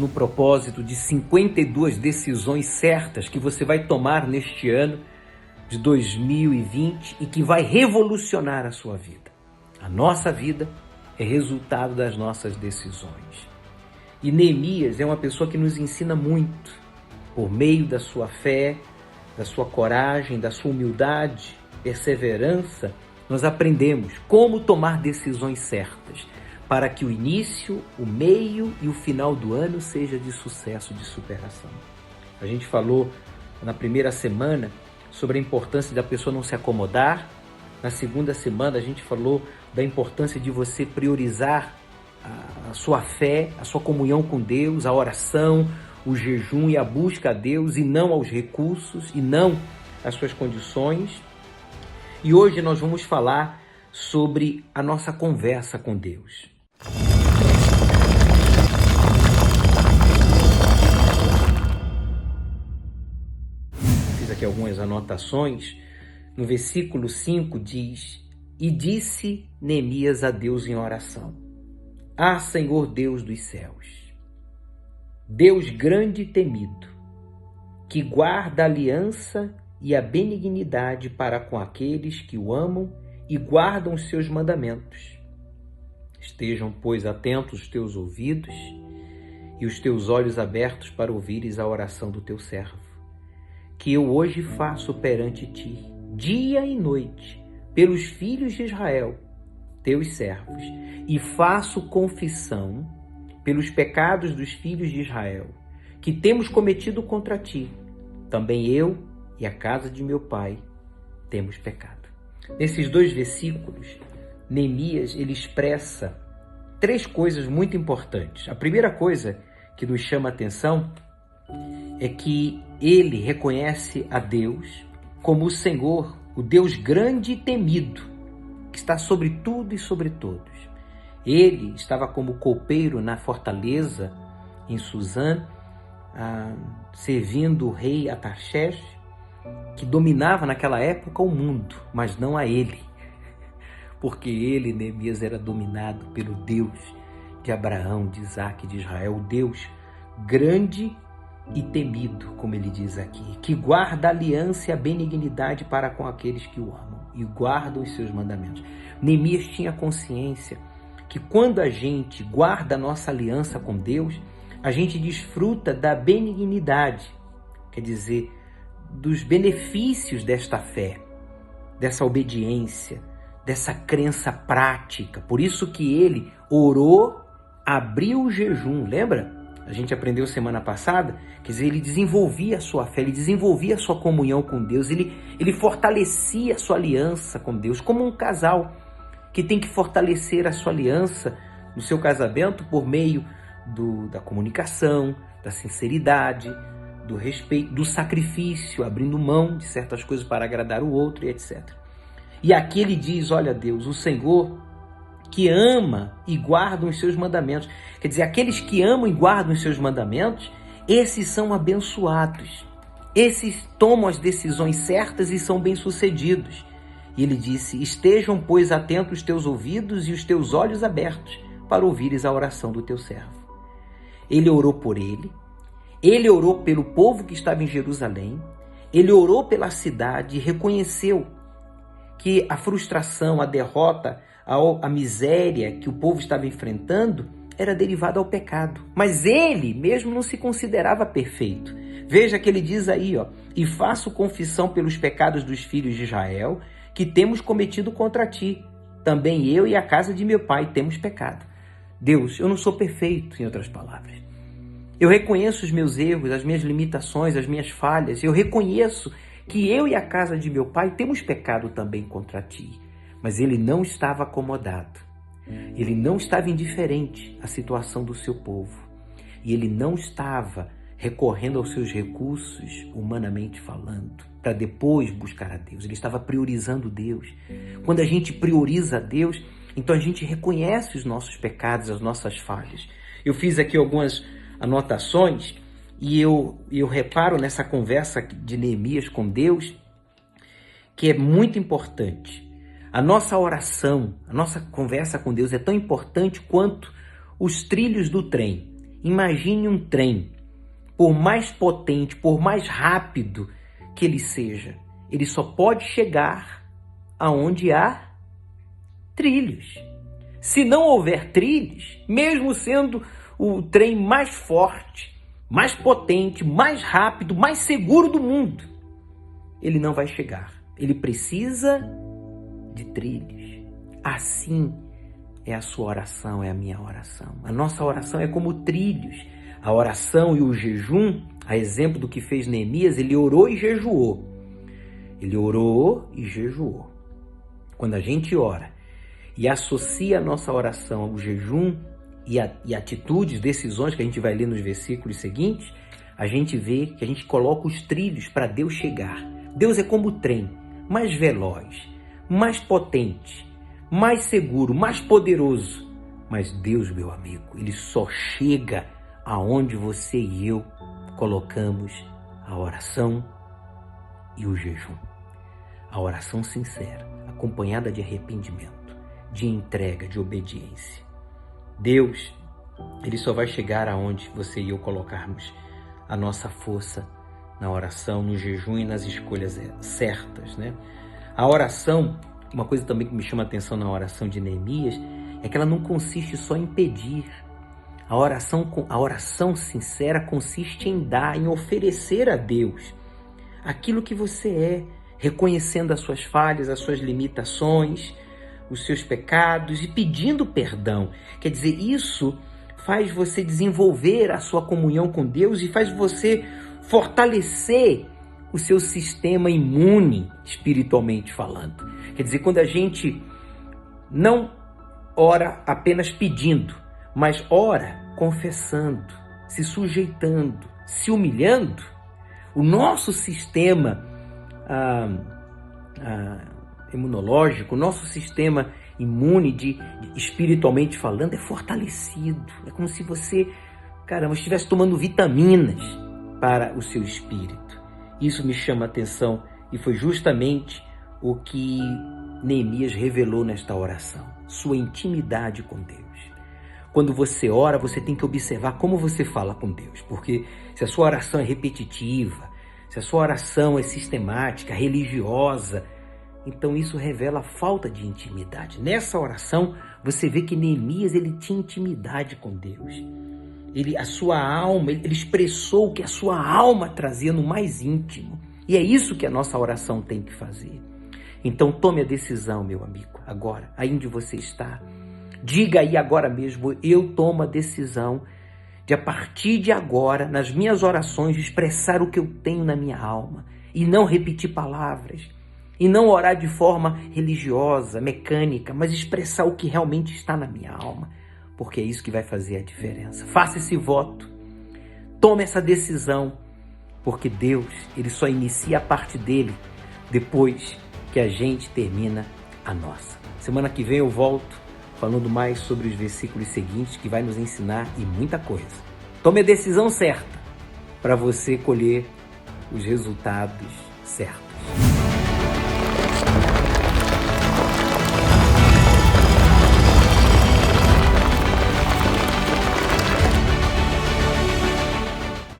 no propósito de 52 decisões certas que você vai tomar neste ano de 2020 e que vai revolucionar a sua vida. A nossa vida é resultado das nossas decisões. E Neemias é uma pessoa que nos ensina muito, por meio da sua fé, da sua coragem, da sua humildade, perseverança, nós aprendemos como tomar decisões certas para que o início, o meio e o final do ano seja de sucesso, de superação. A gente falou na primeira semana sobre a importância da pessoa não se acomodar. Na segunda semana a gente falou da importância de você priorizar a sua fé, a sua comunhão com Deus, a oração, o jejum e a busca a Deus e não aos recursos e não às suas condições. E hoje nós vamos falar sobre a nossa conversa com Deus. Fiz aqui algumas anotações. No versículo 5 diz: E disse Neemias a Deus em oração: Ah, Senhor Deus dos céus, Deus grande e temido, que guarda a aliança e a benignidade para com aqueles que o amam e guardam os seus mandamentos. Estejam, pois, atentos os teus ouvidos e os teus olhos abertos para ouvires a oração do teu servo, que eu hoje faço perante ti, dia e noite, pelos filhos de Israel, teus servos, e faço confissão pelos pecados dos filhos de Israel, que temos cometido contra ti. Também eu e a casa de meu pai temos pecado. Nesses dois versículos, Neemias ele expressa três coisas muito importantes. A primeira coisa que nos chama a atenção é que ele reconhece a Deus como o Senhor, o Deus grande e temido, que está sobre tudo e sobre todos. Ele estava como copeiro na fortaleza em Suzã, servindo o rei Artaxerxes, que dominava naquela época o mundo, mas não a ele, porque ele, Neemias, era dominado pelo Deus de Abraão, de Isaac, de Israel, o Deus grande e temido, como ele diz aqui, que guarda a aliança e a benignidade para com aqueles que o amam e guardam os seus mandamentos. Neemias tinha consciência que quando a gente guarda a nossa aliança com Deus, a gente desfruta da benignidade, quer dizer, dos benefícios desta fé, dessa obediência, dessa crença prática. Por isso que ele orou, abriu o jejum, lembra? A gente aprendeu semana passada, quer dizer, ele desenvolvia a sua fé, ele desenvolvia a sua comunhão com Deus, ele fortalecia a sua aliança com Deus, como um casal que tem que fortalecer a sua aliança no seu casamento por meio da comunicação, da sinceridade, do respeito, do sacrifício, abrindo mão de certas coisas para agradar o outro e etc. E aqui ele diz, olha Deus, o Senhor que ama e guarda os seus mandamentos. Quer dizer, aqueles que amam e guardam os seus mandamentos, esses são abençoados. Esses tomam as decisões certas e são bem-sucedidos. E ele disse, estejam, pois, atentos os teus ouvidos e os teus olhos abertos para ouvires a oração do teu servo. Ele orou por ele orou pelo povo que estava em Jerusalém, ele orou pela cidade e reconheceu que a frustração, a derrota, a miséria que o povo estava enfrentando era derivada ao pecado. Mas ele mesmo não se considerava perfeito. Veja que ele diz aí, e faço confissão pelos pecados dos filhos de Israel, que temos cometido contra ti. Também eu e a casa de meu pai temos pecado. Deus, eu não sou perfeito, em outras palavras. Eu reconheço os meus erros, as minhas limitações, as minhas falhas. Eu reconheço que eu e a casa de meu pai temos pecado também contra ti. Mas ele não estava acomodado. Ele não estava indiferente à situação do seu povo. E ele não estava recorrendo aos seus recursos, humanamente falando, para depois buscar a Deus. Ele estava priorizando Deus. Quando a gente prioriza a Deus, então a gente reconhece os nossos pecados, as nossas falhas. Eu fiz aqui algumas anotações e eu reparo nessa conversa de Neemias com Deus que é muito importante. A nossa oração, a nossa conversa com Deus é tão importante quanto os trilhos do trem. Imagine um trem, por mais potente, por mais rápido que ele seja, ele só pode chegar aonde há trilhos. Se não houver trilhos, mesmo sendo o trem mais forte, mais potente, mais rápido, mais seguro do mundo, ele não vai chegar. Ele precisa de trilhos. Assim é a sua oração, é a minha oração. A nossa oração é como trilhos. A oração e o jejum, a exemplo do que fez Neemias, ele orou e jejuou. Ele orou e jejuou. Quando a gente ora e associa a nossa oração ao jejum e atitudes, decisões que a gente vai ler nos versículos seguintes, a gente vê que a gente coloca os trilhos para Deus chegar. Deus é como o trem, mais veloz, mais potente, mais seguro, mais poderoso. Mas Deus, meu amigo, ele só chega aonde você e eu colocamos a oração e o jejum. A oração sincera, acompanhada de arrependimento, de entrega, de obediência. Deus, ele só vai chegar aonde você e eu colocarmos a nossa força na oração, no jejum e nas escolhas certas, né? A oração, uma coisa também que me chama a atenção na oração de Neemias, é que ela não consiste só em pedir. A oração sincera consiste em dar, em oferecer a Deus aquilo que você é, reconhecendo as suas falhas, as suas limitações, os seus pecados e pedindo perdão. Quer dizer, isso faz você desenvolver a sua comunhão com Deus e faz você fortalecer o seu sistema imune, espiritualmente falando. Quer dizer, quando a gente não ora apenas pedindo, mas ora confessando, se sujeitando, se humilhando, o nosso sistema imunológico, o nosso sistema imune, espiritualmente falando, é fortalecido. É como se você, estivesse tomando vitaminas para o seu espírito. Isso me chama a atenção e foi justamente o que Neemias revelou nesta oração, sua intimidade com Deus. Quando você ora, você tem que observar como você fala com Deus, porque se a sua oração é repetitiva, se a sua oração é sistemática, religiosa, então isso revela a falta de intimidade. Nessa oração, você vê que Neemias ele tinha intimidade com Deus. A sua alma, ele expressou o que a sua alma trazia no mais íntimo. E é isso que a nossa oração tem que fazer. Então tome a decisão, meu amigo, agora, aí onde você está. Diga aí agora mesmo, eu tomo a decisão de a partir de agora, nas minhas orações, expressar o que eu tenho na minha alma e não repetir palavras. E não orar de forma religiosa, mecânica, mas expressar o que realmente está na minha alma. Porque é isso que vai fazer a diferença. Faça esse voto. Tome essa decisão. Porque Deus, ele só inicia a parte dele depois que a gente termina a nossa. Semana que vem eu volto falando mais sobre os versículos seguintes que vai nos ensinar e muita coisa. Tome a decisão certa para você colher os resultados certos.